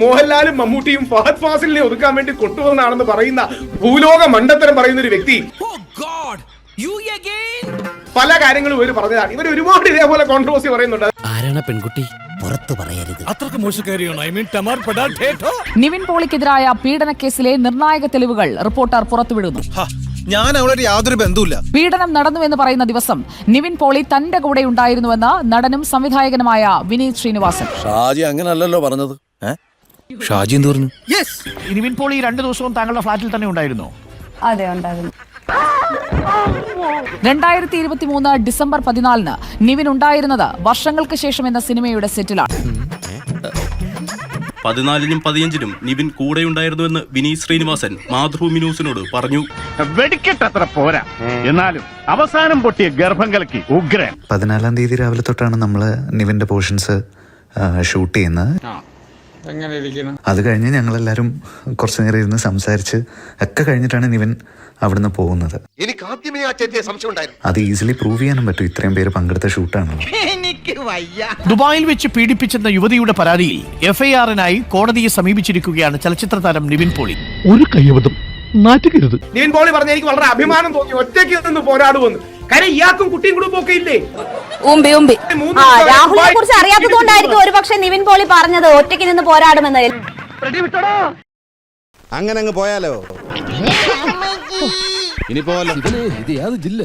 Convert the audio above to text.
മോഹൻലാലും മമ്മൂട്ടിയും ഫഹദ് ഫാസിലിനെ ഒതുക്കാൻ വേണ്ടി കൊണ്ടുവന്നാണെന്ന് പറയുന്ന ഭൂലോക മണ്ടത്തരം പറയുന്ന ഒരു വ്യക്തി പല കാര്യങ്ങളും ഇവർ പറഞ്ഞതാണ്. ഇവർ ഒരുപാട് ഇതേപോലെ കോൺട്രോവേഴ്സി പറയുന്നുണ്ട്. ആരാണ് പെൺകുട്ടി? പുറത്തു പറയരുത്. അത്രക്ക് മോശക്കാരിയാണ്. നിവിൻ പോളിക്കെതിരായ പീഡനക്കേസിലെ നിർണായക തെളിവുകൾ റിപ്പോർട്ടർ പുറത്തുവിടുന്നു. ഞാൻ അവളൊരു യാതൊരു ബന്ധവുമില്ല. പീഡനം നടന്നുവെന്ന് പറയുന്ന ദിവസം നിവിൻ പോളി തന്റെ കൂടെ ഉണ്ടായിരുന്നുവെന്ന് നടനും സംവിധായകനുമായ വിനീത് ശ്രീനിവാസൻ. ഷാജി അങ്ങനല്ലല്ലോ പറഞ്ഞത്. ഷാജി എന്ത് പറഞ്ഞു? നിവിൻ പോളി 2 ദിവസവും താങ്കളുടെ ഫ്ലാറ്റിൽ തന്നെ ഉണ്ടായിരുന്നു? അതെ, ഉണ്ടായിരുന്നു. 2023 ഡിസംബർ 14 നിവിൻ ഉണ്ടായിരുന്നത് വർഷങ്ങൾക്ക് ശേഷം എന്ന സിനിമയുടെ സെറ്റിലാണ്. 14-നും 15-നും നിവിൻ കൂടെയുണ്ടായിരുന്നുവെന്ന് വിനീത് ശ്രീനിവാസൻ മാതൃഭൂമി ന്യൂസിനോട് പറഞ്ഞു. വെടിക്കെട്ടത്ര പോരാ, എന്നാലും അവസാനം പൊട്ടിയ ഗർഭം കലക്കി ഉഗ്രൻ. 14-ാം തീയതി രാവിലെ തൊട്ടാണ് നമ്മള് നിവിന്റെ പോർഷൻസ് ഷൂട്ട് ചെയ്യുന്നത്. അത് കഴിഞ്ഞ് ഞങ്ങളെല്ലാരും കുറച്ചു നേരം ഇരുന്ന് സംസാരിച്ച് ഒക്കെ കഴിഞ്ഞിട്ടാണ് നിവിൻ അവിടുന്ന് പോകുന്നത്. എനിക്ക് ആദ്യമേ ആ ചേച്ചിയെ സംശയം ഉണ്ടായിരുന്നു. അത് ഈസിലി പ്രൂവ് ചെയ്യാനും പറ്റും, ഇത്രയും പേര് പങ്കെടുത്ത ഷൂട്ടാണ്. ദുബായിൽ വെച്ച് പീഡിപ്പിച്ചെന്ന യുവതിയുടെ പരാതിയിൽ എഫ്ഐആറിനായി കോടതിയെ സമീപിച്ചിരിക്കുകയാണ് ചലച്ചിത്ര താരം നിവിൻ പോളി. ഒരു കയ്യബദ്ധം നാറ്റുകരുത്. നിവിൻ പോളി പറഞ്ഞ എനിക്ക് വളരെ അഭിമാനം തോന്നി, ഒറ്റയ്ക്ക് നിന്ന് പോരാടുമെന്ന്. കാര്യം ഇയാൾക്കും കുട്ടിയും കുടുംബം ഒക്കെ ഇല്ലേ? രാഹുലിനെ കുറിച്ച് അറിയാത്തതുകൊണ്ടായിരിക്കും ഒരുപക്ഷെ നിവിൻ പോളി പറഞ്ഞത് ഒറ്റയ്ക്ക് നിന്ന് പോരാടുമെന്ന്. അങ്ങനെ അങ്ങ് പോയാലോ? ഇനി പോവാലോ. ഇത് യാതൊരു ജില്ല.